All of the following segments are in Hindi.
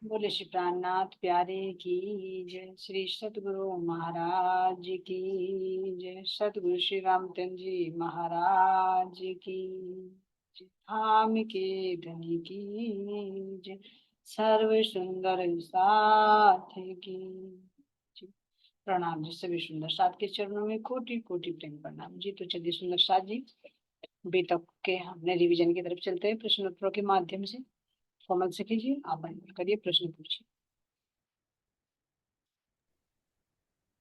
बोले श्री प्राणनाथ प्यारे की जय। श्री सतगुरु महाराज की जय। सतगुरु श्री रामचंद्र जी महाराज की जय। धाम के धनी की जय। सर्व सुंदर साथ की जय। प्रणाम जी। सभी सुंदर साथ के चरणों में कोटि कोटि प्रेम प्रणाम जी। तो चलिए सुंदर साथ जी, अभी तक के हमने रिवीजन की तरफ चलते हैं प्रश्नोत्तरों के माध्यम से। कोमल से कीजिए, आप अनम्यूट करिए, प्रश्न पूछिए।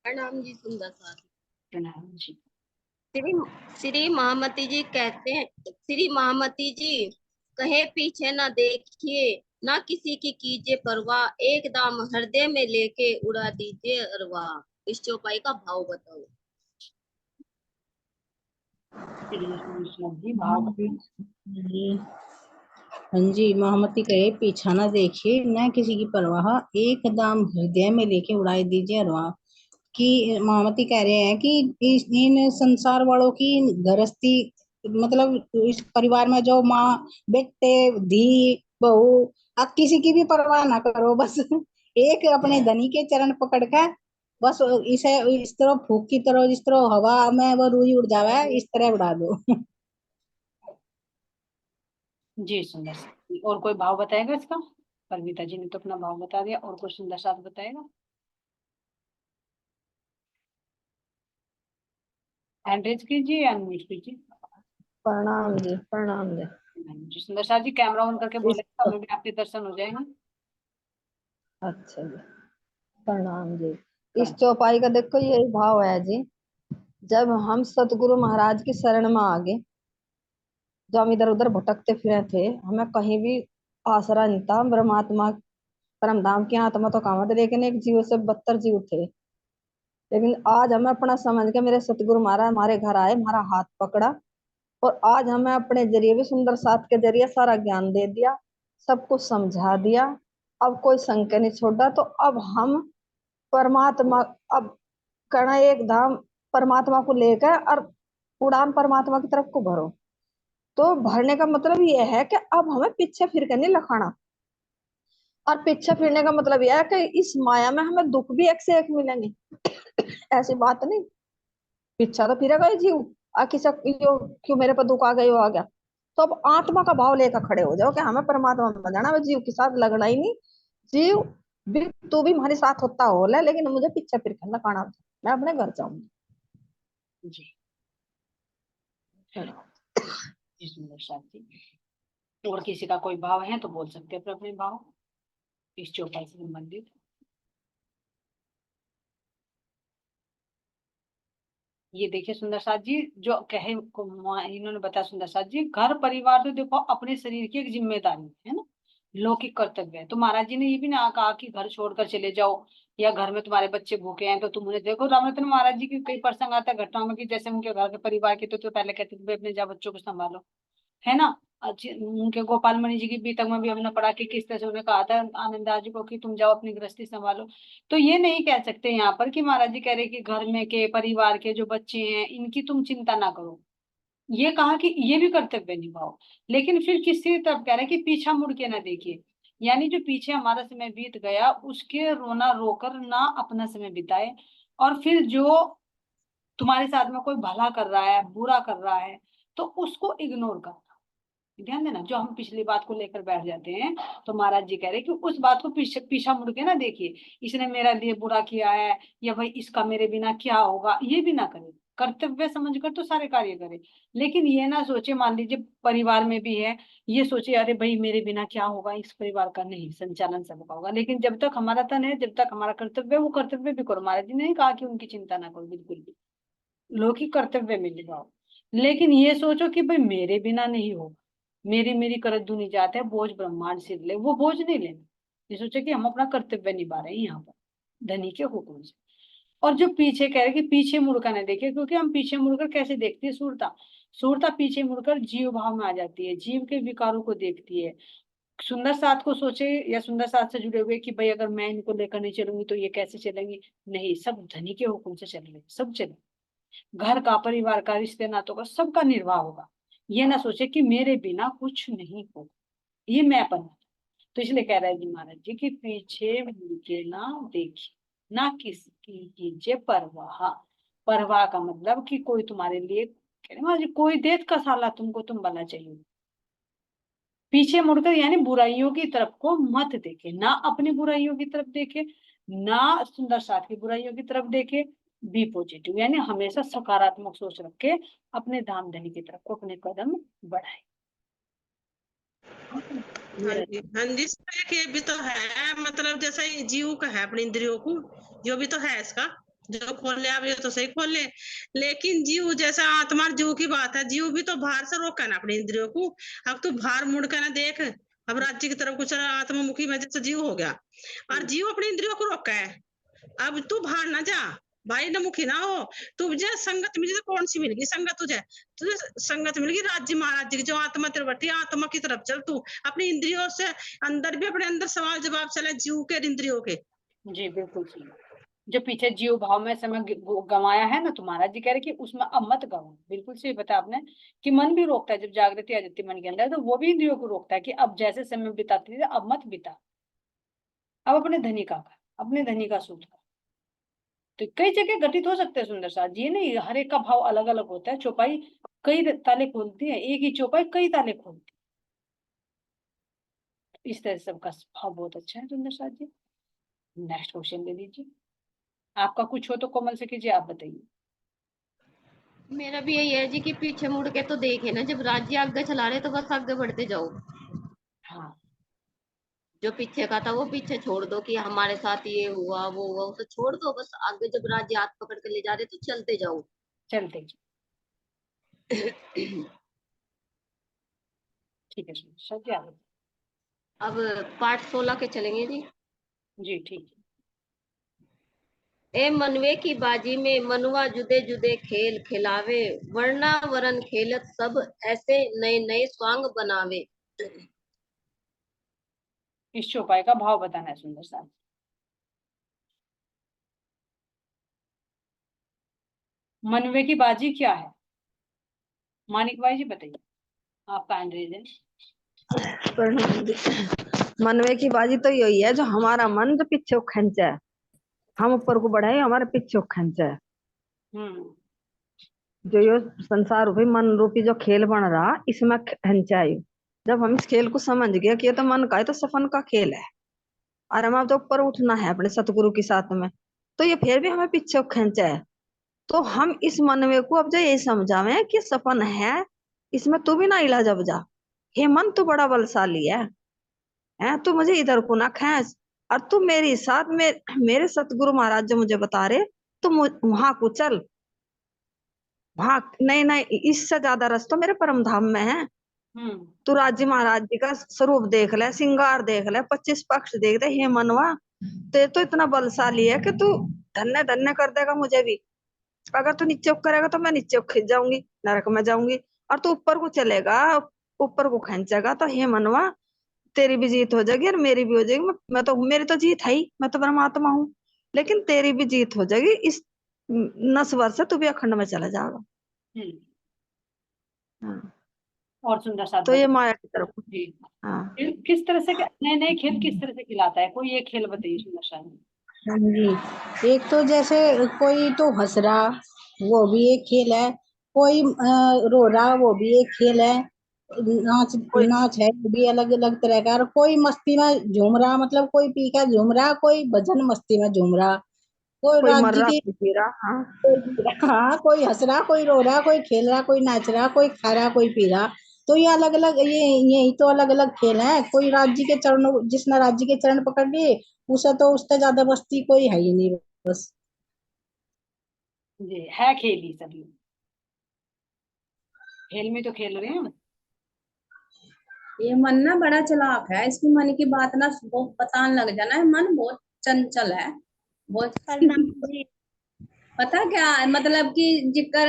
प्रणाम जी सुंदर साथी। प्रणाम जी। श्री श्री महामती जी कहते हैं, श्री महामती जी कहे पीछे न देखिए, ना किसी की कीजिए परवाह, एकदम हृदय में लेके उड़ा दीजिए अरवाह। इस चौपाई का भाव बताओ। चलिए सुंदर साथ जी, भाव जी हाँ जी। महामती कहे पीछा ना देखिए, न किसी की परवाह, एकदम हृदय में लेके उड़ाई दीजिए अरवाह। कि महामती कह रहे हैं कि इन संसार वालों की गृहस्थी, मतलब इस परिवार में जो माँ बेटे धी बहू, आप किसी की भी परवाह ना करो, बस एक अपने धनी के चरण पकड़ कर बस इसे इस तरह फूक की तरह, जिस तरह हवा में वो रुई उड़ जावे, इस तरह उड़ा दो। जी। सुंदर साथ जी, और कोई भाव बताएगा इसका? परमिता जी ने तो अपना भाव बता दिया, और कोई सुंदर साथ बताएगा? हैंड रेज कीजिए, अनम्यूट कीजिए। प्रणाम जी, प्रणाम जी। जी सुंदर साथ जी, कैमरा ऑन करके बोले इस तो हमें भी आपके दर्शन हो जाएंगे। अच्छा जी, प्रणाम जी। इस प्रणाम। चौपाई का देखो यही भाव है जी। जब हम सतगुरु महाराज की शरण में आ गए, जो हम इधर उधर भटकते फिरे थे, हमें कहीं भी आसरा नहीं था। परमात्मा परम धाम की आत्मा तो काम थे, लेकिन एक जीव से 72 जीव थे। लेकिन आज हमें अपना समझ के मेरे सतगुरु महाराज हमारे घर आए, हमारा हाथ पकड़ा, और आज हमें अपने जरिए भी सुंदर साथ के जरिए सारा ज्ञान दे दिया, सब कुछ समझा दिया। अब कोई संख्या नहीं छोड़ा, तो अब हम परमात्मा, अब करना एक धाम परमात्मा को लेकर, और उड़ान परमात्मा की तरफ को भरो। तो भरने का मतलब यह है कि अब हमें पीछे फिर कर नहीं लखाना। और पीछे फिरने का मतलब यह है कि इस माया में हमें दुख भी एक से एक मिलेंगे, ऐसी बात नहीं। पीछा तो फिरेगा ही जीव, आखिर से यो क्यों मेरे पर दुख आ गया, आ गया। तो अब आत्मा का भाव लेकर खड़े हो जाओ कि हमें परमात्मा में जाना, मैं जीव के साथ लगना ही नहीं। जीव भी, तू भी हमारे साथ होता हो ले, लेकिन मुझे पीछे फिर कर लखाना, मैं अपने घर जाऊंगी। जी। जी सुंदर साथ जी, और किसी का कोई भाव है तो बोल सकते हैं अपने अपने भाव इस चौपाई से संबंधित। ये देखिए सुंदर साथ जी, जो कहे इन्होंने बताया सुंदर साथ जी, घर परिवार तो देखो अपने शरीर की एक जिम्मेदारी है ना, लौकिक कर्तव्य है। तो महाराज जी ने ये भी ना कहा कि घर छोड़कर चले जाओ, या घर में तुम्हारे बच्चे भूखे हैं तो तुम उन्हें देखो। रामरतन महाराज जी की कई प्रसंग आता है घटनाओं में कि जैसे उनके घर के परिवार के तो पहले कहते थे "भाई, अपने जा बच्चों को संभालो", है ना। उनके गोपाल मणि जी की बीतक में भी हमने पढ़ा कि किस तरह से उन्हें कहा था आनंदाज जी को कि तुम जाओ अपनी गृहस्थी संभालो। तो ये नहीं कह सकते यहाँ पर कि महाराज जी कह रहे कि घर में के परिवार के जो बच्चे हैं इनकी तुम चिंता ना करो। ये कहा कि ये भी कर्तव्य निभाओ, लेकिन फिर किसी तरफ कह रहे हैं कि पीछा मुड़ के ना देखिए। यानी जो पीछे हमारा समय बीत गया उसके रोना रोकर ना अपना समय बिताए, और फिर जो तुम्हारे साथ में कोई भला कर रहा है बुरा कर रहा है तो उसको इग्नोर कर। ध्यान देना, जो हम पिछली बात को लेकर बैठ जाते हैं, तो महाराज जी कह रहे हैं कि उस बात को पीछे पीछा मुड़ के ना देखिए, इसने मेरा लिए बुरा किया है, या भाई इसका मेरे बिना क्या होगा, ये भी ना करे। कर्तव्य समझकर तो सारे कार्य करे, लेकिन ये ना सोचे, मान लीजिए परिवार में भी है, ये सोचे अरे भाई मेरे बिना क्या होगा इस परिवार का, नहीं, संचालन सबका होगा। लेकिन जब तक हमारा तन है, जब तक हमारा कर्तव्य है, वो कर्तव्य भी करो। महाराज जी ने नहीं कहा कि उनकी चिंता ना करो, बिल्कुल भी लौकिक कर्तव्य में निभाओ, लेकिन ये सोचो कि भाई मेरे बिना नहीं होगा, मेरी मेरी करत दुनी जाते है, बोझ ब्रह्मांड सिर ले, वो बोझ नहीं लेना। ये सोचे कि हम अपना कर्तव्य निभा रहे हैं यहाँ पर धनी के हुक्म से। और जो पीछे कह रहे कि पीछे मुड़कर न देखे, क्योंकि हम पीछे मुड़कर कैसे देखते हैं, सूरता सूरता पीछे मुड़कर जीव भाव में आ जाती है, जीव के विकारों को देखती है। सुंदर साथ को सोचे या सुंदर साथ से जुड़े हुए कि भाई अगर मैं इनको लेकर नहीं चलूंगी तो ये कैसे चलेंगी, नहीं, सब धनी के हुक्म से चल रहे, सब चले। घर का, परिवार का, रिश्ते नातों का, सबका निर्वाह होगा। ये ना सोचे कि मेरे बिना कुछ नहीं होगा, ये मैं अपन। तो इसलिए कह रहा है जी महाराज जी कि पीछे मुड़ के ना देखिए, ना किसकी कीजिए परवाह। परवाह का मतलब कि कोई तुम्हारे लिए, कह रहे महाराज जी, कोई देत का साला तुमको, तुम भला चाहिए। पीछे मुड़कर यानी बुराइयों की तरफ को मत देखे, ना अपनी बुराइयों की तरफ देखे, ना सुंदर साथ की बुराइयों की तरफ देखे। बी पॉजिटिव यानी हमेशा सकारात्मक सोच रख के अपने धाम धनी की तरफ को अपने कदम बढ़ाए। हाँ जी, हाँ जी, इसमें एक ये भी तो है, मतलब जैसा ये जीव का है अपनी इंद्रियों को, जो भी तो है इसका, जो खोल ले आप ये तो सही खोल ले, लेकिन जीव जैसा आत्मा और जीव की बात है, जीव भी तो बाहर से रोका ना अपनी इंद्रियों को। अब तू बाहर मुड़ कर ना देख, अब राज्य की तरफ कुछ आत्ममुखी में जैसे जीव हो गया, और जीव अपनी इंद्रियों को रोका है। अब तू बाहर ना जा, भाई न मुखी ना हो, तुझे संगत मिली तो कौन सी मिलेगी संगत, तुझे संगत मिलेगी राज्य महाराज जी की, जो आत्मा तेरे बैठी आत्मा की तरफ चल, तू अपनी इंद्रियों से अंदर भी अपने अंदर सवाल जवाब चले जीव के इंद्रियों के। जी बिल्कुल सही। जो पीछे जीव भाव में समय गंवाया है ना, तुम्हारा जी कह रहे कि उसमें अब मत गवाओ। बिल्कुल सही बताया आपने कि मन भी रोकता है, जब जागृति आ जाती है मन के अंदर तो वो भी इंद्रियों को रोकता है कि अब जैसे समय बिताती थी अब मत बिता, अब अपने धनी का कर, अपने धनी का सूत कर। तो कई जगह घटित हो सकते हैं सुंदर साथ जी, नहीं हर एक का भाव अलग अलग होता है। चौपाई कई ताले खोलती है, एक ही चौपाई कई ताले खोलती है। इस तरह से सबका भाव बहुत अच्छा है सुंदर साथ जी। नेक्स्ट क्वेश्चन दे दीजिए, आपका कुछ हो तो कोमल से कीजिए, आप बताइए। मेरा भी यही है जी कि पीछे मुड़ के तो देखे ना, जब राज्य आगे चला रहे तो बस आगे बढ़ते जाओ। हाँ जो पीछे का था वो पीछे छोड़ दो कि हमारे साथ ये हुआ वो हुआ, उसे छोड़ दो, बस आगे जब राज्य हाथ पकड़ के ले जा रहे तो चलते जाओ। चलते जी, ठीक है सुंदर साथ जी, आप बताइए। अब पाठ 16 के चलेंगे जी। जी ठीक है। ए मनवे की बाजी में मनुआ जुदे जुदे खेल खिलावे, वरना वरन खेलत सब ऐसे नए नए स्वांग बनावे। इस चौपाई का भाव बताना है सुंदर साथ। मनवे की बाजी क्या है, मानिक भाई जी बताइए, आपका हैंड रेज है। मनवे की बाजी तो यही है, जो हमारा मन जो पीछे खींचा है, हम ऊपर को बढ़ाए हमारे पीछे खींचा है। हम्म जो ये संसार रूपी मन रूपी जो खेल बन रहा, इसमें खींचा है। जब हम इस खेल को समझ गए कि ये तो मन का है, तो सपन का खेल है, और हमें तो ऊपर उठना है अपने सतगुरु के साथ में, तो ये फिर भी हमें पीछे खींचा है। तो हम इस मनवे को अब जो ये समझावे कि सपन है, इसमें तू भी ना इला जब जा, हे मन तू बड़ा बलशाली है, तू मुझे इधर को ना खींच, और तू मेरे साथ में मेरे सतगुरु महाराज जो मुझे बता रहे, तो वहां को चल, वहां नहीं नहीं, इससे ज्यादा रास्ता मेरे परम धाम में है। हम्म तू राज्य महाराज जी का स्वरूप देख ले, श्रृंगार देख ले, 25 पक्ष देख ले, हे मनवा ते तो इतना बलशाली है कि तू धन्य धन्य कर देगा मुझे भी। अगर तू नीचे करेगा तो मैं नीचे खिंच जाऊंगी, नरक में जाऊंगी, और तू ऊपर को चलेगा, ऊपर को खींचेगा, तो हे मनवा तेरी भी जीत हो जाएगी और मेरी भी हो जाएगी। मैं तो, मेरी तो जीत है ही, मैं तो परमात्मा हूँ, लेकिन तेरी भी जीत हो जाएगी। इस नस्वर से तू भी अखंड में चला जाएगा। हम्म हाँ, और सुंदर साथ तो ये बताइए। माया की तरफ। जी हाँ किस तरह से नए नए खेल किस तरह से खिलाता है, कोई एक खेल बताइए सुंदर साथ। हाँ जी, एक तो जैसे कोई तो हंस रहा, वो भी एक खेल है। कोई रो रहा, वो भी एक खेल है। नाच कोई नाच है, वो भी अलग अलग तरह का। और कोई मस्ती में झूम रहा, मतलब कोई पी कर झूम रहा, कोई भजन मस्ती में झूम रहा, कोई कोई मर राज्य रहा की, कोई पी रहा। हाँ हाँ कोई हंस रहा, कोई रो रहा, कोई खेल रहा, कोई नाच रहा, कोई खा रहा, कोई पी रहा। तो ये अलग अलग, ये यही तो अलग अलग खेल है। कोई राज्य के चरण, जिसने राज्य के चरण पकड़ लिए, उसे तो उससे ज्यादा मस्ती कोई है ही नहीं बस। जी है खेल ही सभी, खेल में तो खेल रहे हैं। ये मन ना बड़ा चालाक है, इसकी मन की बात ना वो बताने लग जाना है। मन बहुत चंचल है, बहुत जी। पता क्या है, मतलब कि जिकर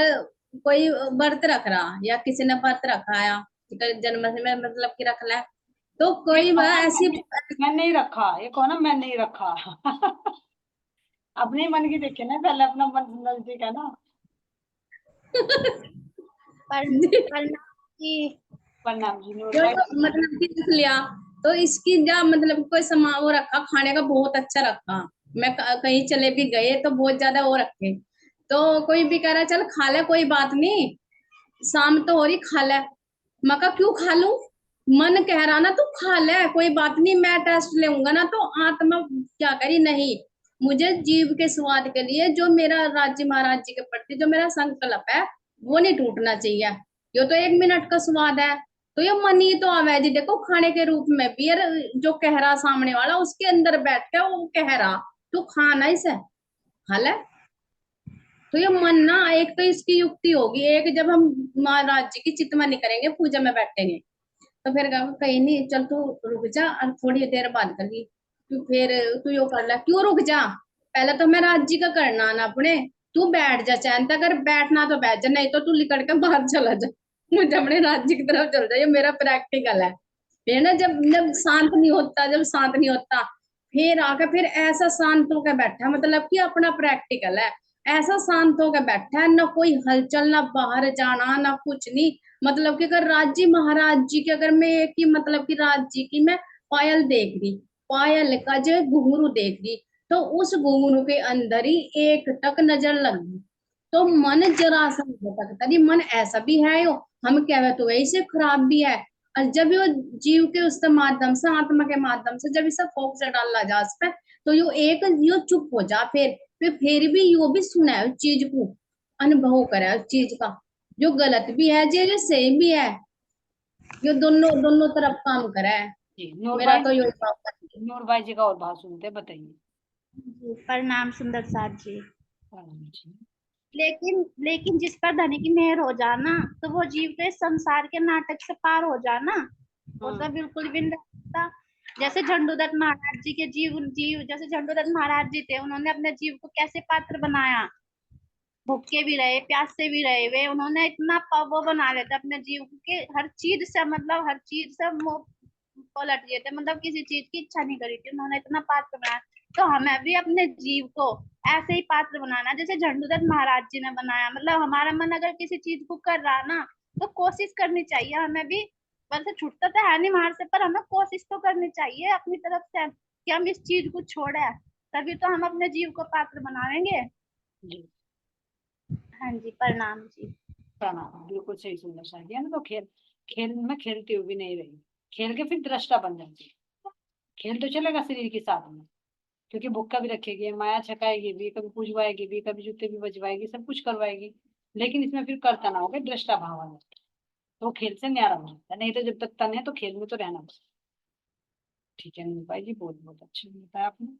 कोई व्रत रख रहा या किसी ने व्रत रखा है, जिकर जन्म में मतलब कि रख ले, तो ये कोई कहो वह ना ऐसी मैं नहीं रखा, ये कहो ना मैं नहीं रखा। अपने मन की देखे ना, पहले अपना मन नजदीक है ना। पर जी। प्रणाम जी जो नूर भाई। मतलब कि लिख लिया, तो इसकी क्या मतलब कोई सामान वो रखा खाने का बहुत अच्छा रखा। मैं कहीं चले भी गए तो बहुत ज्यादा वो रखे, तो कोई भी कह रहा चल खा ले कोई बात नहीं, शाम तो हो रही खा ले। मैं कहा क्यों खा लूं, मन कह रहा ना तू खा ले कोई बात नहीं, मैं टेस्ट लेऊंगा ना। तो आत्मा क्या करी, नहीं, मुझे जीव के स्वाद के लिए जो मेरा राज्य महाराज जी के प्रति जो मेरा संकल्प है वो नहीं टूटना चाहिए। ये तो 1 मिनट का स्वाद है, तो ये मन ही तो आवे जी, देखो खाने के रूप में भी यार, जो कह रहा सामने वाला उसके अंदर बैठ के वो कह रहा तू खाना इसे खा ले। तो ये मन ना, एक तो इसकी युक्ति होगी, एक जब हम महाराज जी की चितमनी करेंगे पूजा में बैठेंगे तो फिर कहीं नहीं चल तू रुक जा और थोड़ी देर बाद कर ली, तू फिर तू यो कर ले, क्यों रुक जा, पहले तो मैं राज जी का करना ना अपने, तू बैठ जा चैन तक, अगर बैठना तो बैठ जा, नहीं तो तू लिकड़ के बाहर चला जा, मुझे अपने राज जी की तरफ चल जा, ये मेरा प्रैक्टिकल है। फिर ना जब जब शांत नहीं होता, जब शांत नहीं होता फिर आके फिर ऐसा शांत होकर बैठा, मतलब कि अपना प्रैक्टिकल है, ऐसा शांत होकर बैठा है, ना कोई हलचल, ना बाहर जाना, ना कुछ नहीं। मतलब कि अगर राज जी महाराज जी की, अगर मैं एक ही मतलब कि राज जी की मैं पायल देख रही, पायल का जो घुंघरू देख रही, तो उस घुंघरू के अंदर ही एक टक नजर लगी, तो मन जरा सा नहीं भटकता, नहीं मन ऐसा भी है यो, हम कह तो वैसे खराब भी है। और जब यो जीव के उस माध्यम से, आत्मा के माध्यम से जब इसे फोकस डाला जा उस पे, तो यो एक यो चुप हो जा, फिर भी यो भी सुना है उस चीज को, अनुभव करा है उस चीज का, जो गलत भी है जो सही भी है, यो दोनों दोनों तरफ काम करा है। जी मेरा तो यो काम है। नूरबाई जी का और भाव सुनते हैं, बताइए। जी, प्रणाम सुंदर साथ जी। प्रणाम जी। लेकिन लेकिन जिस पर धनी की मेहर हो जाना, तो वो जीव के संसार के नाटक से पार हो जाना, वो तो बिल्कुल भी नहीं रहता। जैसे झंडूदत्त महाराज जी के जैसे झंडूदत्त महाराज जी थे, उन्होंने अपने जीव को कैसे पात्र बनाया, भूखे भी रहे प्यासे भी रहे, वे उन्होंने इतना वो बना लेते अपने जीव के, हर चीज से मतलब हर चीज से वो पलट गए थे, मतलब किसी चीज की इच्छा नहीं करी थी, उन्होंने इतना पात्र बनाया। तो हमें भी अपने जीव को ऐसे ही पात्र बनाना जैसे झंडूदत्त महाराज जी ने बनाया, मतलब हमारा मन अगर किसी चीज को कर रहा ना, तो कोशिश करनी चाहिए हमें भी, वैसे छूटता तो है नहीं बाहर से, पर हमें कोशिश तो करनी चाहिए अपनी तरफ से कि हम इस चीज को छोड़े, तभी तो हम अपने जीव को पात्र बनाएंगे। जी हाँ जी, प्रणाम जी। प्रणाम, बिल्कुल सही सुंदर सा किया ना। तो खेल खेल में खेलती हुई भी नहीं रही, खेल के फिर दृष्टा बन जाती है। खेल तो चलेगा शरीर के साथ में, क्योंकि भुक्का भी रखेगी, माया छकाएगी भी, कभी पूजवाएगी भी, कभी जूते भी बजवाएगी, सब कुछ करवाएगी, लेकिन इसमें फिर कर्ता ना होगा, दृष्टा भाव आ जाता है, तो खेल से न्यारा हो जाता है। नहीं तो जब तक तन है तो खेल में तो रहना बस। ठीक है नीरू भाई जी, बहुत बहुत अच्छा बताया आपने।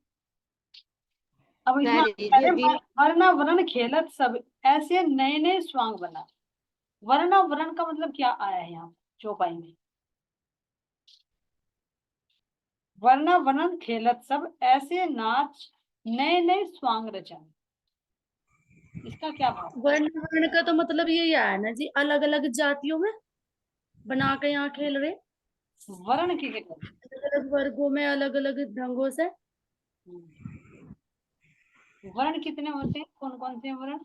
अब इसमें कह दीजिए जी। वर्ण वर्ण खेलत सब ऐसे नए नए स्वांग बना। वर्ण वर्ण का मतलब क्या आया है यहाँ चौपाई में? वर्ण वर्ण खेलत सब ऐसे नाच नए नए स्वांग रचा, इसका क्या भाव? वर्ण वर्ण का तो मतलब यही है ना जी, अलग अलग जातियों में बना के यहाँ खेल रहे, वर्ण किसे कहते अलग अलग वर्गों में अलग अलग ढंगों से। हैं? वर्ण कितने होते हैं, कौन कौन से वर्ण?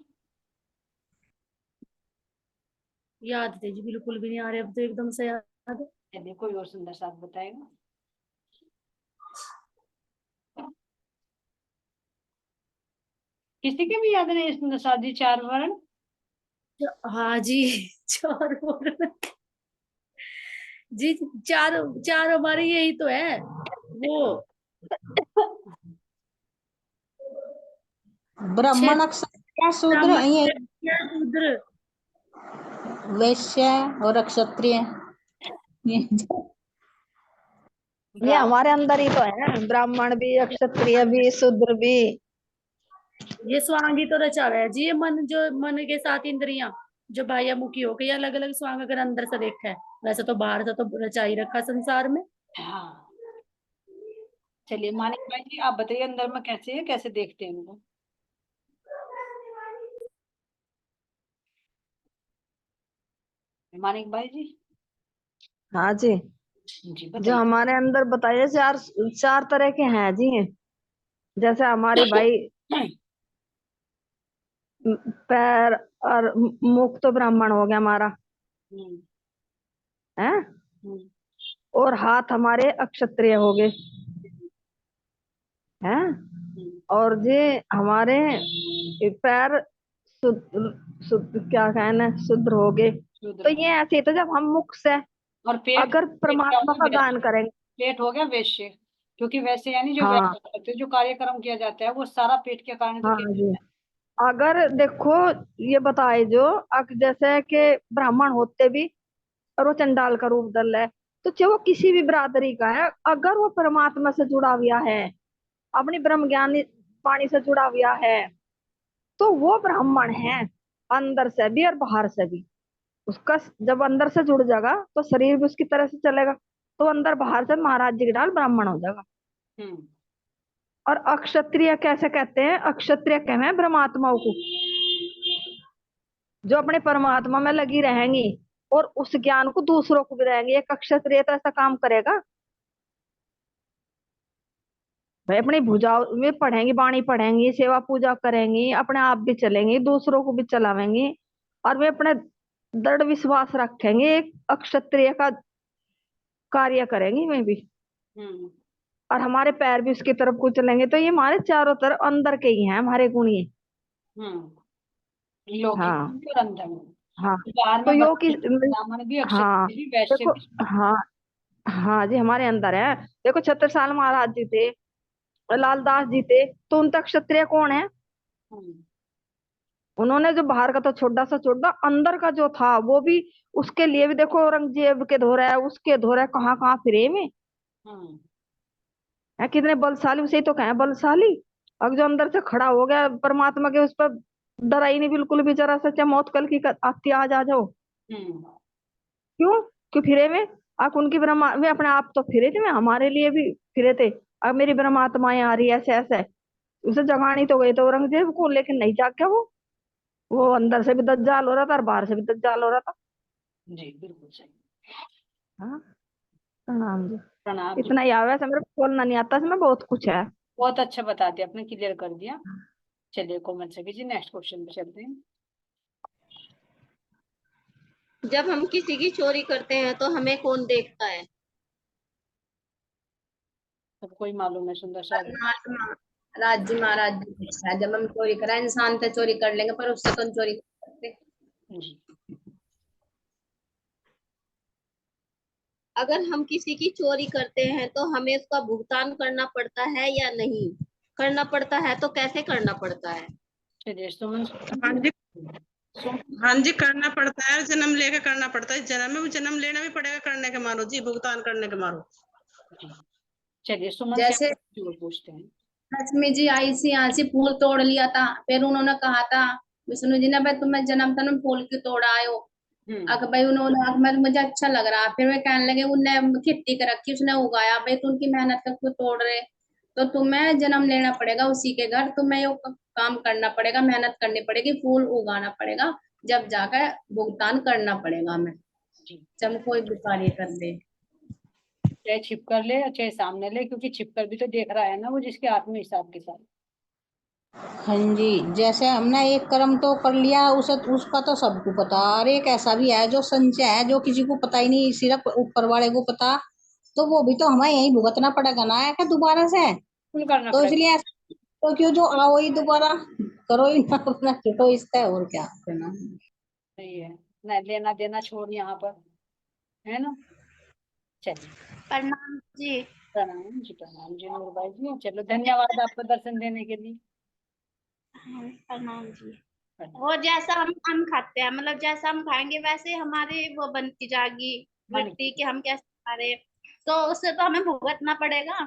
याद थे जी, बिल्कुल भी नहीं आ रहे अब तो एकदम से याद है। चलिए कोई और सुंदर साथ बताएगा। किसी के भी याद नहीं सुंदर साथ जी, 4 वर्ण? हाँ जी चार वर्ण जी, चार चार हमारे यही तो है वो, ब्राह्मण क्षेत्र क्षत्रिय शूद्र ब्राह्मण ये क्षत्रिय शूद्र। वैश्य और क्षत्रिय ये ये हमारे अंदर ही तो है, ब्राह्मण भी, क्षत्रिय भी, शूद्र भी। ये स्वांगी तो रचा हुआ है जी, ये मन, जो मन के साथ इंद्रियां जो बाह्यमुखी हो गई, अलग अलग स्वांग अगर अंदर से देखा है, वैसे तो बाहर से तो रचा ही रखा संसार में। हाँ चलिए मानिक भाई जी, आप बताइए अंदर में कैसे है, कैसे देखते हैं उनको? मानिक भाई जी। हाँ जी, जी जो बताइए। हमारे अंदर बताइए, चार चार तरह के हैं जी। जैसे हमारी भाई पैर और मुख तो ब्राह्मण हो गया हमारा हम्म है। हम्म और हाथ हमारे अक्षत्रिय हो गए हैं, और ये हमारे पैर शुद्ध शुद्ध क्या कहना शुद्र हो गए। शूद्र तो हो। ये ऐसे ही तो जब हम मुख से और पेट अगर पेट क्या परमात्मा हो का गया गान वैश्य। करेंगे। पेट हो गया वैश्य, क्योंकि वैसे यानी जो हाँ वैश्य करते हैं, जो कार्यक्रम किया जाता है वो सारा पेट के कारण तो हाँ किया जी। जाता अगर देखो ये बताए जो जैसे कि ब्राह्मण होते भी और वो चंडाल का रूप धर ले, तो चाहे वो किसी भी बिरादरी का है, अगर वो परमात्मा से जुड़ा हुआ है, अपनी ब्रह्म ज्ञानी वाणी से जुड़ा हुआ है, तो वो ब्राह्मण है, अंदर से भी और बाहर से भी। उसका जब अंदर से जुड़ जाएगा तो शरीर भी उसकी तरह से चलेगा, तो अंदर बाहर से महाराज जी की डाल ब्राह्मण हो जाएगा। है। और अक्षत्रिय कैसे कहते हैं? अक्षत्रिय कहते हैं ब्रह्मात्माओं को, जो अपने परमात्मा में लगी रहेंगी और उस ज्ञान को दूसरों को भी रहेंगे। एक अक्षत्रिय तो ऐसा काम करेगा भाई, अपनी भुजाओं में पढ़ेंगी, वाणी पढ़ेंगी, सेवा पूजा करेंगी, अपने आप भी चलेंगी, दूसरों को भी चलावेंगी, और वे अपने दृढ़ विश्वास रखेंगे, एक अक्षत्रिय का कार्य करेंगी वे भी, और हमारे पैर भी उसकी तरफ को चलेंगे। तो ये हमारे चारों तरफ अंदर के ही हैं हमारे गुण ये। लौकिक हाँ में और अंदर में। हाँ। बाहर तो में यो की ब्राह्मण भी, हाँ क्षत्रिय भी, वैश्य देखो, भी। हाँ हाँ जी, हमारे अंदर है। देखो छत्रसाल महाराज जी थे, लालदास जी थे, तो उन तक क्षत्रिय कौन है? उन्होंने जो बाहर का तो छोटा, अंदर का जो था वो भी, उसके लिए भी देखो औरंगजेब के धोरा है, उसके धोरा है, कहाँ कहाँ फिरे में है, कितने बलशाली, उसे ही तो कहें बलशाली। अब जो अंदर से खड़ा हो गया परमात्मा के, उस पर डरा ही नहीं बिल्कुल भी जरा सा, चाहे मौत कल की आती आ जाओ। क्यों? क्यों फिरे में? आप उनकी ब्रह्मा वे अपने आप तो फिरे थे, मैं हमारे लिए भी फिरे थे। अब मेरी ब्रह्मात्माएं आ रही है ऐसे ऐसे, उसे जगानी तो गई तो औरंगजेब को, लेकिन नहीं जाग गया वो अंदर से भी दज्जाल हो रहा था और बाहर से भी दज्जाल हो रहा था। जी बिल्कुल सही। हाँ, प्रणाम जी। प्रणाम जी। इतना ही आवे, मेरे को बोलना नहीं आता, इसमें बहुत कुछ है। बहुत अच्छा बता दिया आपने, क्लियर कर दिया। चलिए कॉमेंट से जी, नेक्स्ट क्वेश्चन पे चलते हैं। जब हम किसी की चोरी करते हैं तो हमें कौन देखता है? सबको ही मालूम है, सुंदर सा। परमात्मा, राज्य महाराज जी देखता है। जब हम चोरी करा, इंसान तो चोरी कर लेंगे पर उससे तो हम चोरी कर सकते। जी। अगर हम किसी की चोरी करते हैं तो हमें उसका भुगतान करना पड़ता है या नहीं? करना पड़ता है तो कैसे करना पड़ता है? चलिए सुमन। हाँ जी, हाँ जी, करना पड़ता है, जन्म लेके करना पड़ता है। जन्म में भी जन्म लेना भी पड़ेगा करने के मारो जी, भुगतान करने के मारो। चलिए सुमन से जैसे आप पूछते हैं। लक्ष्मी जी आई थी, यहाँ से फूल तोड़ लिया था, फिर उन्होंने कहा था विष्णु जी ने, भाई तुम्हें जन्म था, फूल क्यों तोड़ आए हो? अगर भाई उन्होंने, मैं मुझे अच्छा लग रहा, फिर वे कहने लगे उनने खेती कर रखी, उसने उगाया, भाई तुम उनकी मेहनत का क्यों तोड़ रहे? तो तुम्हें जन्म लेना पड़ेगा उसी के घर, तुम्हें ये काम करना पड़ेगा, मेहनत करनी पड़ेगी, फूल उगाना पड़ेगा, जब जाकर भुगतान करना पड़ेगा हमें, जब कोई भी कार्य कर दे। चाहे छिप कर ले चाहे सामने ले, क्योंकि छिप कर भी तो देख रहा है ना वो, जिसके हाथ में हिसाब के साथ। हाँ जी, जैसे हमने एक कर्म तो कर लिया, उसे उसका तो सबको पता, और एक ऐसा भी है जो संचय है, जो किसी को पता ही नहीं, सिर्फ ऊपर वाले को पता, तो वो भी तो हमें यही भुगतना पड़ेगा ना, है क्या दोबारा से? फुल करना तो पड़ेगा। इसलिए तो क्यों जो आओ ही दोबारा करो ही ना, अपना छुटो इसका, और क्या करना। सही है ना, लेना देना छोड़ यहाँ पर, है ना। चलिए प्रणाम जी। प्रणाम जी नूर भाई जी। चलो धन्यवाद आपको दर्शन देने के लिए। प्रणाम जी। वो जैसा हम खाते हैं, मतलब जैसा हम खाएंगे वैसे हमारे वो बनती जाएगी वृत्ति कि हम कैसे खा रहे, तो उससे तो हमें भुगतना पड़ेगा।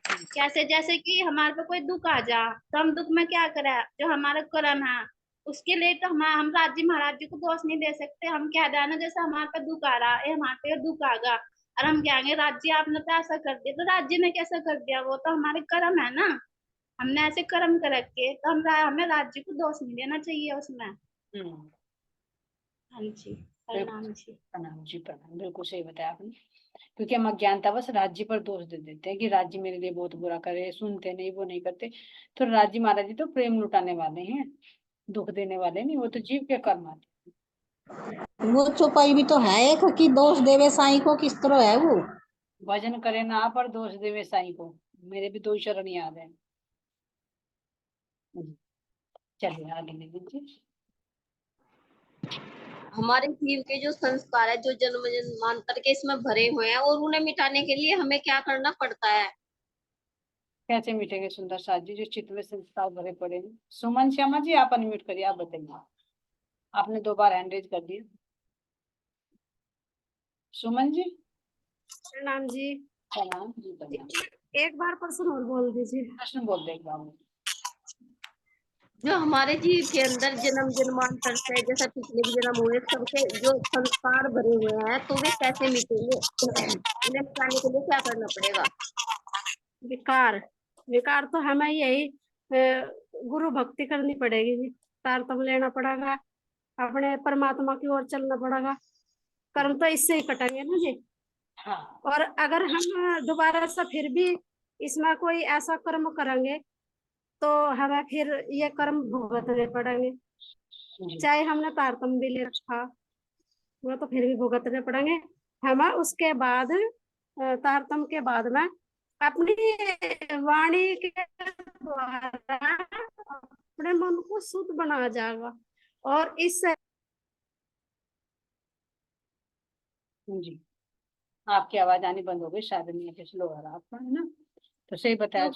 कैसे? जैसे कि हमारे पे कोई दुख आ जा, तो हम दुख में क्या करें, जो हमारा कर्म है उसके लिए तो हम राज्य महाराज जी को दोष नहीं दे सकते। हम कह दें ना, जैसे हमारे पे दुख आ रहा है, हमारे पे दुख आगा, और हम कहेंगे राज्य आपने तो ऐसा कर दिया, तो राज्य ने कैसा कर दिया, वो तो हमारे कर्म है ना, हमने ऐसे कर्म कर रखे, तो हमें राज्य को दोष नहीं देना चाहिए उसमें। हाँ जी, प्रणाम जी। प्रणाम जी प्रणाम, बिल्कुल सही बताया आपने। क्योंकि हम अज्ञानतावश राज्य पर दोष दे देते हैं कि राज्य मेरे लिए बहुत बुरा करे, सुनते नहीं, वो नहीं करते। तो राज्य महाराज जी तो प्रेम लुटाने वाले हैं, दुख देने वाले नहीं, वो तो जीव के कर्म आते। वो चौपाई भी तो है एक, कि दोष देवे साईं को, किस तरह है वो? भजन करे ना पर दोष देवे साईं को। मेरे भी 2 ही शरण याद है। चलिए आगे ले लीजिए। हमारे जीव के जो संस्कार है जो जन्म जन्मांतर के इसमें भरे हुए हैं और उन्हें मिटाने के लिए हमें क्या करना पड़ता है? कैसे मिटेंगे सुंदर साथ जी जो चित्त में संस्कार भरे पड़े हैं? सुमन श्यामा जी आप अनम्यूट करिए, आप बताइए। आपने 2 बार हैंड रेज कर दिया। सुमन जी। प्रणाम जी। प्रणाम जी। प्रणाम। एक बार प्रश्न और बोल दीजिए। प्रश्न बोल दे एक बार में। जो हमारे जीव के अंदर जन्म जन्मांतर से जैसे पिछले भी जन्म हुए सबके जो संस्कार भरे हुए हैं तो वे कैसे मिटेंगे? उन्हें मिटाने के लिए क्या करना पड़ेगा? विकार विकार तो हमें यही गुरु भक्ति करनी पड़ेगी जी। तारतम लेना पड़ेगा, अपने परमात्मा की ओर चलना पड़ेगा। कर्म तो इससे ही कटेंगे ना जी। हाँ। और अगर हम दोबारा से फिर भी इसमें कोई ऐसा कर्म करेंगे तो हमें फिर ये कर्म भुगतने पड़ेंगे। चाहे हमने तारतम भी ले रखा वो तो फिर भी भुगतने पड़ेंगे हमें। उसके बाद तारतम के बाद में अपनी वाणी के द्वारा अपने मन को शुद्ध बना जाएगा और इससे जी आपकी आवाज आनी बंद हो गई, शायद नहीं स्लो आ रहा आपका, है ना? तो सही बताया।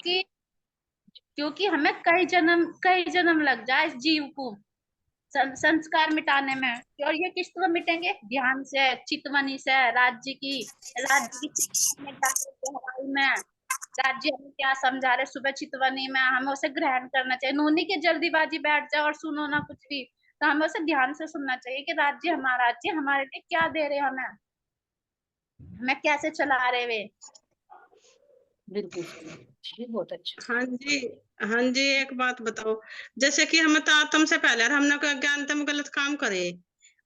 क्योंकि हमें कई जन्म लग जाए इस जीव को संस्कार मिटाने में। और ये किस तरह मिटेंगे? ध्यान से, चितवनी से, राज्य की गहराई में। राज्य हमें क्या समझा रहे सुबह चितवनी में, हमें उसे ग्रहण करना चाहिए। नूनी के जल्दीबाजी बैठ जाए और सुनो ना कुछ भी, तो हमें उसे ध्यान से सुनना चाहिए कि राज्य हमारे लिए क्या दे रहे, हमें कैसे चला रहे वे। बिल्कुल सही, बहुत अच्छा। हाँ जी एक बात बताओ, जैसे कि हम तारतम से पहले हमने कोई अज्ञानता में गलत काम करे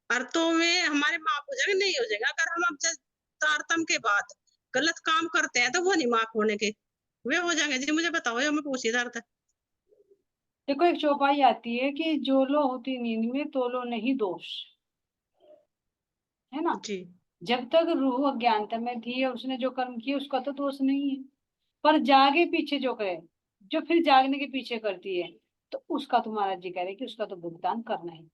और तो वे हमारे माफ हो जाएंगे? नहीं हो जाएगा। अगर हम अब तारतम के बाद गलत काम करते हैं तो वो नहीं माफ होने के, वे हो जाएंगे जी? मुझे बताओ, ये मैं पूछी था। देखो एक चौपाई आती है कि जो लो होती नींद में तो लो नहीं दोष, है ना जी। जब तक रूह अज्ञानता में थी और उसने जो कर्म किए उसका तो दोष नहीं है, पर जागे पीछे जो करे, जो फिर जागने के पीछे करती है तो उसका तो महाराज जी कह रहे कि उसका तो भुगतान करना ही।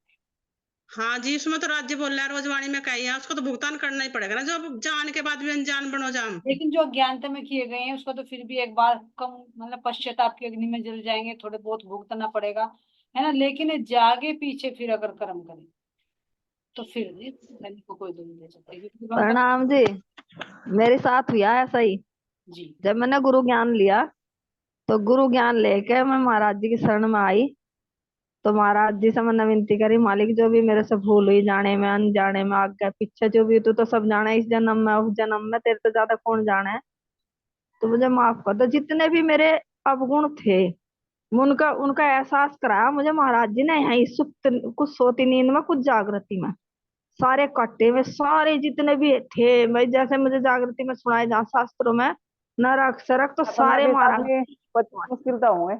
हाँ जी, इसमें तो राज्य बोल रहा है, रोजवाणी में कही है, उसको तो भुगतान करना ही पड़ेगा ना, जो अब जान के बाद भी अनजान बनो जाम। लेकिन जो अज्ञानता में किए गए हैं उसका तो फिर भी एक बार कम मतलब पश्चाताप की अग्नि में जल जाएंगे, थोड़े बहुत भुगतना पड़ेगा, है ना। लेकिन जागे पीछे फिर अगर कर्म करें तो फिर नहीं को कोई दोष नहीं दे सकते, क्योंकि प्रणाम जी। मेरे साथ हुआ ऐसा ही। जी। जब मैंने गुरु ज्ञान लिया तो गुरु ज्ञान लेके मैं महाराज जी की शरण में आई, तो महाराज जी से मैंने विनती करी, मालिक जो भी मेरे से भूल हुई, जाने में अनजाने में, आगे पीछे जो भी, तू तो सब जाना है, इस जन्म में उस जन्म में, तेरे तो ज्यादा कौन जाना है, तो मुझे माफ कर दो। जितने भी मेरे अवगुण थे उनका उनका एहसास कराया मुझे महाराज जी ने, यही सुप्त, कुछ सोती नींद में कुछ जागृति में, सारे कट्टे में सारे जितने भी थे, मैं जैसे मुझे जागृति में सुनाए जहाँ शास्त्रों में नरक सरक, तो सारे महाराज मुश्किल तो होंगे।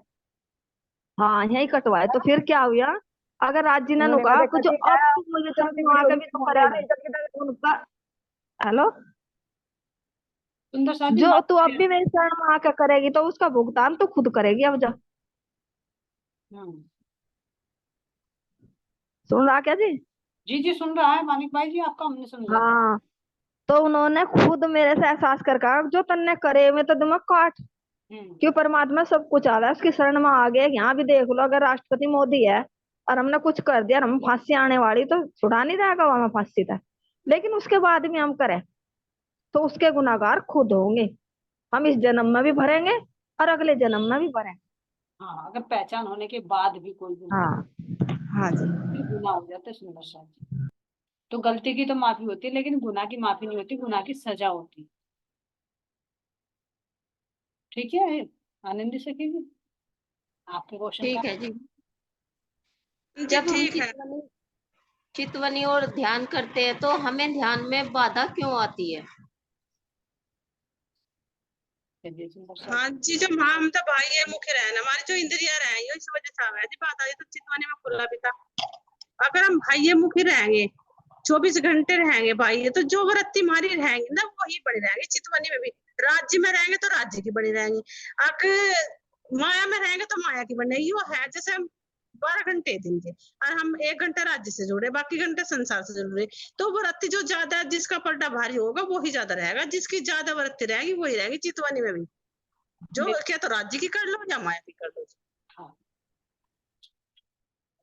हाँ यही कटवाए। तो फिर क्या हुआ, अगर राज जी ने कहा कुछ अब तू मुझे शरण में आके भी तो करेगा उनका। हेलो, सुंदर साथ जो तू अब भी मेरी शरण में आके करेगी तो उसका भुगतान तो खुद करेगी। अब जा सुन रहा क्या जी? जी जी सुन रहा है मानिक भाई जी, आपका हमने सुन लिया। हाँ, तो उन्होंने खुद मेरे से एहसास कर कहा, जो तन्ने करे में तो दिमाग काट, क्यों परमात्मा सब कुछ आ रहा है, उसकी शरण में आ गए। यहाँ भी देख लो, अगर राष्ट्रपति मोदी है और हमने कुछ कर दिया और हम फांसी आने वाली, तो छुड़ा नहीं रहेगा वहां फांसी तक, लेकिन उसके बाद भी हम करें तो उसके गुनाहगार खुद होंगे। हम इस जन्म में भी भरेंगे और अगले जन्म में भी भरेंगे। हाँ अगर पहचान होने के बाद भी कोई गुनाह, हाँ हाँ जी, फिर गुनाह हो जाता है सुंदर साथ जी। तो गलती की तो माफी होती है, लेकिन गुनाह की माफी नहीं होती, गुनाह की सजा होती है। ठीक है आनंदी से कीजिए आपके क्वेश्चन ठीक का। है जी। जब हम चितवनी और ध्यान करते हैं तो हमें ध्यान में बाधा क्यों आती है? हाँ जी, जो हम तो भाई ये मुख्य रहना हमारी जो इंद्रिया रहे ये इस वजह से आ जी बात आई, तो चितवानी में खुला भी था। अगर हम भाई ये मुख्य रहेंगे 24 घंटे रहेंगे भाई, ये तो जो व्रती मारी रहेंगे ना वही बड़ी रहेंगे। चितवनी में भी राज्य में रहेंगे तो राज्य की बड़ी रहेंगी, अगर माया में रहेंगे तो माया की बनेगी। वो है जैसे हम 12 घंटे दिन के, और हम 1 घंटा राज्य से जुड़े, बाकी घंटे संसार से जुड़े, तो व्रती जो ज्यादा, जिसका पलटा भारी होगा वो ही ज्यादा रहेगा, जिसकी ज्यादा व्रती रहेगी वही रहेगी चितवनी में भी। जो क्या तो राज्य की कर लो या माया की कर लो। हाँ,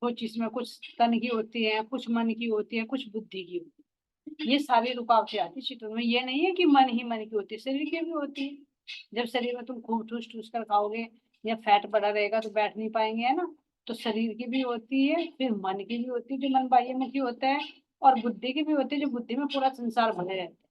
कुछ इसमें कुछ तन की होती है, कुछ मन की होती है, कुछ बुद्धि की होती है। ये सारी रुकावटें आती है चित्त में। ये नहीं है कि मन ही मन की होती है, शरीर की भी होती है। जब शरीर में तुम खूब ठूस ठूस कर खाओगे या फैट बढ़ा रहेगा तो बैठ नहीं पाएंगे, है ना। तो शरीर की भी होती है, फिर मन की भी होती है जो मन बाह्यमुखी होता है, और बुद्धि की भी होती है जो बुद्धि में पूरा संसार भरे रहता है,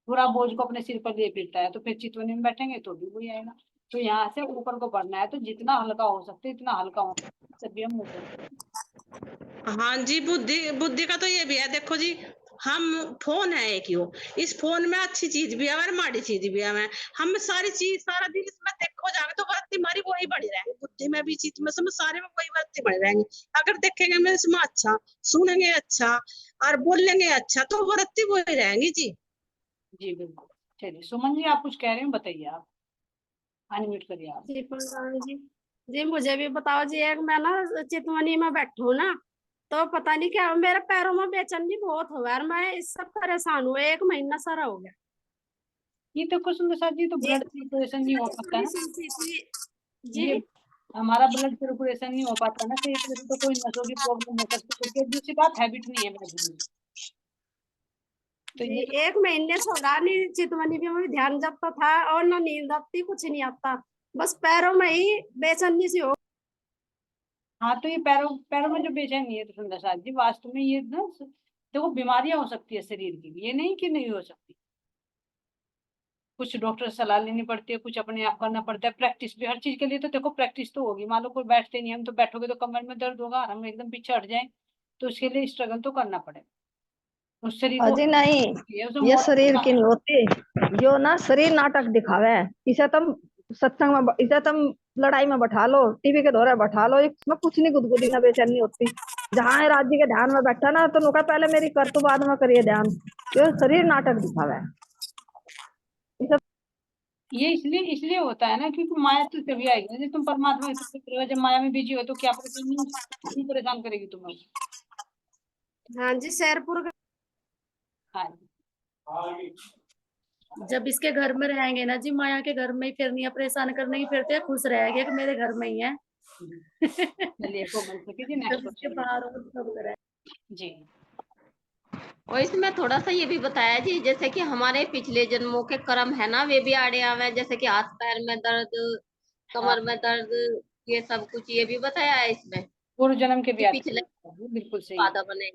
पूरा बोझ को अपने सिर पर लिए फिरता है। तो फिर चितवनी में बैठेंगे तो भी वही आएगा। तो यहाँ से ऊपर को बढ़ना है तो जितना हल्का हो सकता है इतना हल्का हो, तभी हम ऊपर। हाँ जी, बुद्धि बुद्धि का तो ये भी है, देखो जी, हम फोन है एक ही, इस फोन में अच्छी चीज भी है और माड़ी चीज भी है। हम सारी चीज सारा दिन इसमें देखो जाएंगे तो वृत्ति हमारी वही बड़ी रहेंगी, बुद्धि में भी चीज में सब सारे में वही वृत्ति बड़ी रहेंगी। अगर देखेंगे मैं इसमें अच्छा, सुनेंगे अच्छा और बोलेंगे अच्छा तो वृत्ति वही रहेंगी जी। जी बिल्कुल। चलिए सुमन जी, आप कुछ कह रहे हैं, बताइए आप, अनम्यूट करिए आप। जी प्रधान जी, जी मुझे भी बताओ जी। एक मैं ना चितवनी में बैठू ना, तो पता नहीं क्या मेरे पैरों में बेचैनी बहुत हो गया, और मैं इससे परेशान हूँ। 1 महीना सारा हो गया ये तो कुछ सुंदर जी, तो जी। ब्लड सर्कुलेशन नहीं हो पाता ना, जी ये हमारा ब्लड सर्कुलेशन नहीं हो पाता ना, तो इस वजह से तो कोई नसों की प्रॉब्लम हो सकती है, क्योंकि दूसरी बात हैबिट नहीं है बैठने। तो जी, ये 1 महीने से होगा नहीं चितवनी भी, में ध्यान जपता था और ना नींद आती, कुछ नहीं आता, बस पैरों में ही बेचैनी सी हो। हाँ, तो ये पैरों पैरों में जो बेचैनी है तो सुंदर साथ जी, वास्तव में ये ना देखो बीमारियां हो सकती है शरीर की, ये नहीं कि नहीं हो सकती। कुछ डॉक्टर से सलाह लेनी पड़ती है, कुछ अपने आप करना पड़ता है, प्रैक्टिस भी हर चीज के लिए। तो देखो प्रैक्टिस तो होगी, मान लो कोई बैठते नहीं, हम तो बैठोगे तो कमर में दर्द होगा, हम एकदम पीछे हट जाए, तो उसके लिए स्ट्रगल तो करना पड़ेगा। उस शरीर को अजी नहीं, ये शरीर की नहीं होती, जो ना शरीर नाटक दिखावे है। इसे तुम सत्संग में, इसे तुम लड़ाई में बैठा लो, टीवी के दौरे बैठा लो, इसमें कुछ नहीं गुदगुदी ना बेचैनी होती। जहाँ है राज्य के ध्यान में बैठा ना, तो नुका पहले मेरी कर तो बाद में करिए ध्यान। ये शरीर नाटक दिखावे है। ये इसलिए होता है ना, क्योंकि माया तो तभी आएगी जब तुम परमात्मा के साथ रहो। जब माया में बिजी हो तो क्या परेशानी परेशान करेगी तुम्हें। हाँ जी, शेरपुर हाँ, जब इसके घर में रहेंगे ना जी, माया के घर में ही फिरनी है, परेशान करने ही फिरते हैं, खुश रहेंगे कि मेरे घर में ही है। चलिए कोमल जी, नेक्स्ट जब इसके क्वेश्चन बाहर हो सब करे। जी। और इसमें थोड़ा सा ये भी बताया जी, जैसे कि हमारे पिछले जन्मों के कर्म है ना, वे भी आड़े आवे, जैसे कि हाथ पैर में दर्द, कमर में दर्द, ये सब कुछ ये भी बताया है इसमें पूर्व जन्म के भी कि आते पिछले हैं, बिल्कुल सही बाधा बने।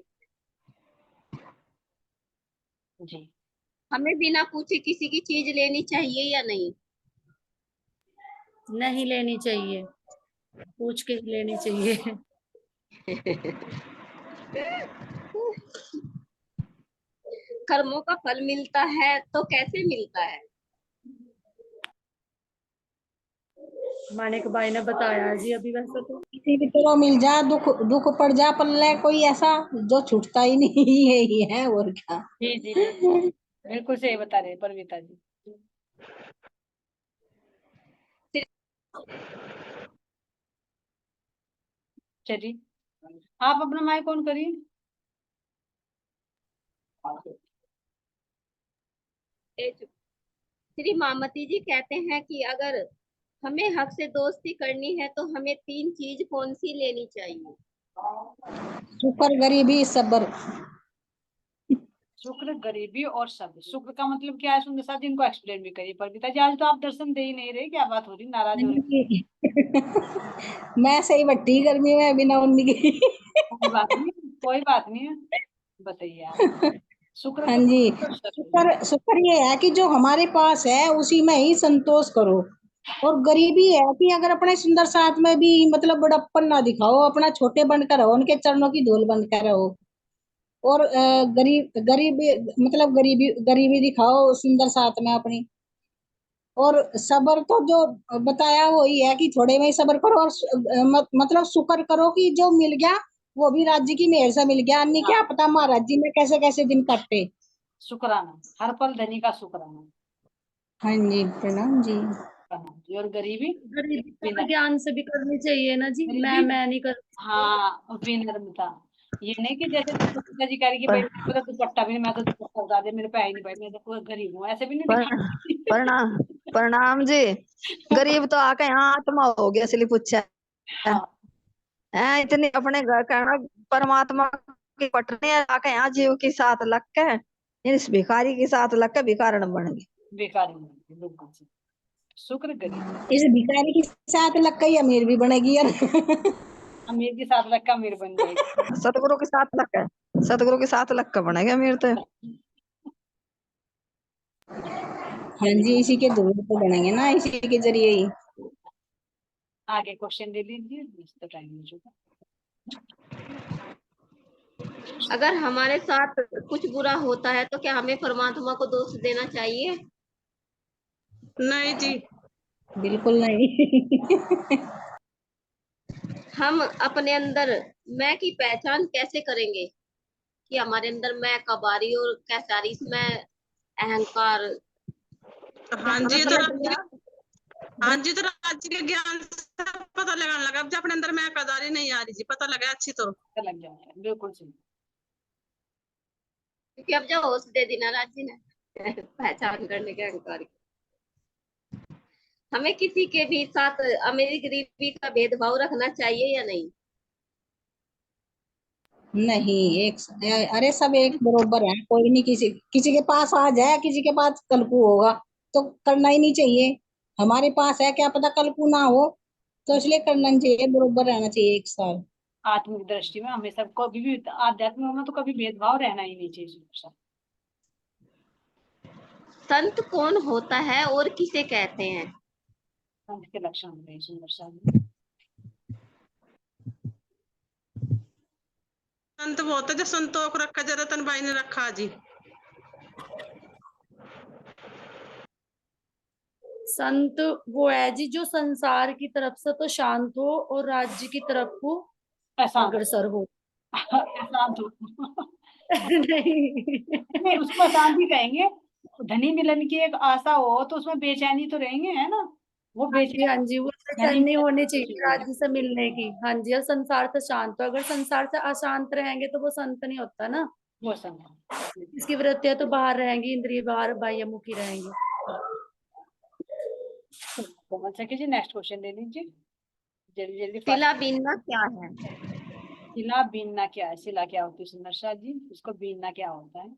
जी। हमें बिना पूछे किसी की चीज लेनी चाहिए या नहीं? नहीं लेनी चाहिए, पूछ के लेनी चाहिए। कर्मों का फल मिलता है तो कैसे मिलता है? मानिक भाई ने बताया जी अभी। वैसे तो किसी भी तरह मिल जा, दुख दुख पड़ जा पल्ले कोई ऐसा जो छूटता ही नहीं, यही है और क्या। जी जी बिल्कुल सही बता रहे हैं परविता जी। चलिए आप अपना माइक ऑन करिए। श्री मामती जी कहते हैं कि अगर हमें हक से दोस्ती करनी है तो हमें 3 चीज कौन सी लेनी चाहिए? शुक्र, गरीबी, सब्र। शुक्र, गरीबी और सब्र। शुक्र का मतलब क्या है सुंदर साथ, इनको एक्सप्लेन भी करिए परविता जी। आज तो आप दर्शन दे ही नहीं रहे, क्या बात हो रही, नाराज हो रही? मैं सही बट्टी गर्मी में बिना उन्नी की। कोई बात नहीं, कोई बात नहीं है, बताइए आप। शुक्र हाँ का जी, और सब्र। शुक्र शुक्र ये है कि जो हमारे पास है उसी में ही संतोष करो। और गरीबी है कि अगर अपने सुंदर साथ में भी मतलब बड़प्पन ना दिखाओ, अपना छोटे बनकर रहो, उनके चरणों की धूल बनकर रहो। और गरीबी मतलब गरीबी गरीबी दिखाओ सुंदर साथ में अपनी। और सब्र तो जो बताया वही है कि थोड़े में ही सब्र करो, और मतलब शुक्र करो कि जो मिल गया वो भी राज्य की मेहर से मिल गया, अन्य क्या पता महाराज जी में कैसे कैसे दिन कटे। शुक्राना, हर पल धनी का शुक्राना। हाँ जी, प्रणाम जी। प्रणाम जी। और गरीबी गरीबी तो विनय, ज्ञान से भी करनी चाहिए ना जी, गरीबी मैं नहीं कर। हाँ विनम्रता। ये नहीं कि जैसे पिताजी कह रही कि भाई पर, मेरे को तो दुपट्टा भी नहीं, मैं तो दुपट्टा उतार दे, मेरे पे आई नहीं भाई, मैं तो पूरा गरीब हूँ, ऐसे भी नहीं पर, दिखाती। प्रणाम प्रणाम जी। गरीब तो आके यहाँ आत्मा हो गया इसलिए पूछा हाँ है, इतनी अपने घर का ना परमात्मा की पटने आके यहाँ जीव के साथ लग के इस भिखारी के साथ लग के भिखारण बन गए। बेकारी नहीं, बिल्कुल सही। शुक्र गरीब, इस भिखारी के साथ लग गई अमीर भी बनेगी यार। अमीर के साथ रखा अमीर बन जाएगी। सतगुरु के साथ लग के, सतगुरु के साथ लग के बनेगा अमीर तो। हाँ जी, इसी के दूर तो बनेंगे ना, इसी के जरिए ही। आगे क्वेश्चन दे लीजिए, तो टाइम हो चुका। अगर हमारे साथ कुछ बुरा होता है तो क्या हमें परमात्मा को दोष देना चाहिए? नहीं जी, बिल्कुल नहीं। हम अपने अंदर मैं की पहचान कैसे करेंगे कि हमारे अंदर मैं कब आ रही और कैसे आ रही, इसमें अहंकार। हाँ जी, ये तो मतलब हाँ जी, तो राज्य के ज्ञान से पता लगाने लगा, अब जो अपने अंदर मैं कदारी नहीं आ रही जी, पता लगा अच्छी तो। पता लग जाएगा, बिल्कुल सही। क्योंकि अब जो होश दे दी ना राज्य ने पहचान करने के अहंकार की। हमें किसी के भी साथ अमीरी गरीबी का भेदभाव रखना चाहिए या नहीं? नहीं, अरे सब एक बरोबर है, कोई नहीं किसी किसी के पास आ जाए, किसी के पास कलपू होगा तो करना ही नहीं चाहिए। हमारे पास है, क्या पता कलपू ना हो, तो इसलिए करना नहीं चाहिए, बरोबर रहना चाहिए एक साथ। आत्मिक दृष्टि में हमेशा कभी भी, आध्यात्मिक में तो कभी भेदभाव रहना ही नहीं चाहिए सुंदर साहब। संत कौन होता है और किसे कहते हैं? संत के लक्षण होते हैं सुंदर साहब। संत वो होता है जो संतोख रखा, ज्यादा तनबाई ने रखा जी। संत वो है जी जो संसार की तरफ से तो शांत हो और राज्य की तरफ को अशांत, अग्रसर हो। अशांत हो। नहीं, नहीं, उसको अशांत ही कहेंगे। धनी मिलन की एक आशा हो तो उसमें बेचैनी तो रहेंगे, है ना, वो हाँ जी, हाँ बेचैनी जी, वो धनी बेचैनी मिलन होनी की चाहिए चाहिए। राज्य से मिलने की। हाँ जी, और संसार से शांत हो, अगर संसार से अशांत रहेंगे तो वो संत नहीं होता ना। वो संत, इसकी वृत्तियां तो बाहर रहेंगी, इंद्रिय बाहर बाह्यमुखी रहेंगी। कोमल सखी जी नेक्स्ट क्वेश्चन दे लीजिए जल्दी जल्दी। सिला बीनना क्या है? सिला बीनना क्या है? सिला क्या होती है सुंदर साथ जी? उसको बीनना क्या होता है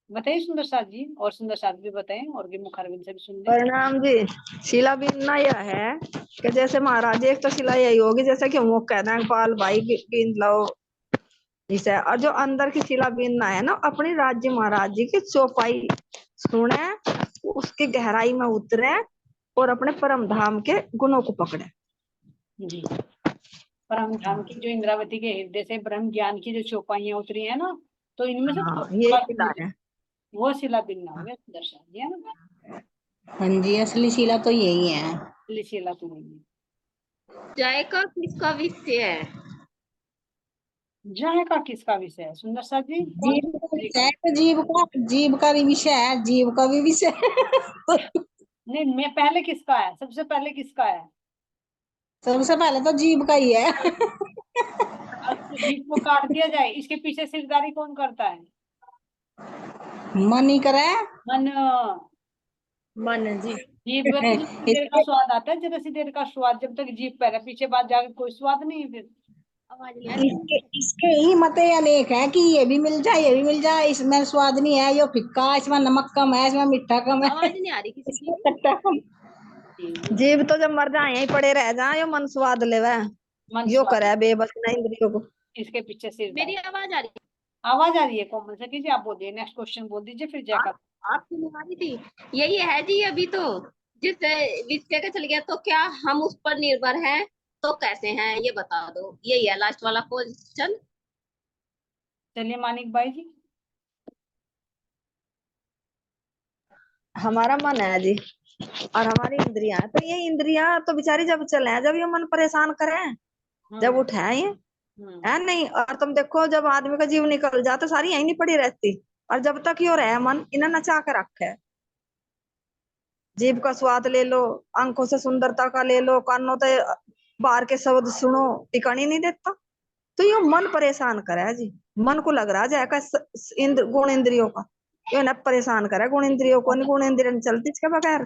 बताइए सुंदर साथ जी, और सुंदर साथ भी बताएं, और भी मुखारबिंद से भी सुन लें। प्रणाम जी। शिला बीनना यह है कि जैसे महाराज एक तो शिला यही होगी जैसे कि वो कहते हैं पाल भाई बीन लो जिसे, और जो अंदर की शिला बीनना है ना, अपनी राज्य महाराज जी की चौपाई सुने, उसकी गहराई में उतरे और अपने परम धाम के गुणों को पकड़े जी। परम धाम की जो इंद्रावती के हृदय से ब्रह्म ज्ञान की जो चौपाइयां उतरी है ना, तो इनमें से हाँ ये चौपाई शिला है। वो शिला बिनना हो गया सुंदर साथ जी, है ना। हाँ जी, असली शीला तो यही है। इसलिए शिला तो नहीं है। जय का किसका विषय है? जय का किसका विषय है सुंदर साथ जी? कौन जीव सी का विषय विषय का? है, तो जीव का भी विषय है, जीव का भी विषय है। नहीं, मैं पहले किसका है, सबसे पहले किसका है? सबसे पहले तो जीव का ही है। अब जीभ को काट दिया जाए, इसके पीछे सिरदारी कौन करता है? मन ही करे। मन। मन जी। जीभ में तो जरा सी देर का इसके स्वाद आता है, जरा सी देर का स्वाद, जब तक जीभ पर है, पीछे बाद जाके कोई स्वाद नहीं है फिर। आवाज नहीं आ रही। इसके इसके ही मते अनेक है कि ये भी मिल जाए, ये भी मिल जाए, इसमें स्वाद नहीं है, ये फिक्का है, इसमें नमक कम है, इसमें मीठा कम है, आवाज नहीं आ रही किसी इसमें की। खट्टा कम। जी, जीव तो जब मर जाए यहीं पड़े रह जाए, यो मन स्वाद लेवे, मन यो स्वाद, करे बेबस ना इंद्रियों को। इसके पीछे मेरी सिरदारी। आवाज आ रही आवाज आ रही है कोमल से कीजिए, आप बोलिए, नेक्स्ट क्वेश्चन बोल दीजिए फिर है? जयका। आपकी नहीं आ रही थी। यही है जी, अभी तो जिस विषय का चल गया तो क्या हम उस पर निर्भर हैं? तो कैसे हैं ये बता दो, यही है लास्ट वाला क्वेश्चन। चलिए मानिक भाई जी। हमारा मन है जी और हमारी इंद्रियां, तो ये इंद्रियां तो बेचारी जब चले, जब ये मन परेशान करे, जब हम्म, उठाए ये है नहीं। और तुम देखो जब आदमी का जीव निकल जाए तो सारी यहीं नहीं पड़ी रहती, और जब तक यो रहे मन इन्हें नचा के रखे है। जीभ का स्वाद ले लो, आंखों से सुंदरता का ले लो, कानों से बाहर के शब्द सुनो, टिकन ही नहीं देता। तो यो मन परेशान करे है जी। मन को लग रहा है इंद्र गुण इंद्रियों का, यो ना परेशान करे गुण इंद्रियों को, गुण इंद्रिय चलती इसके बगैर।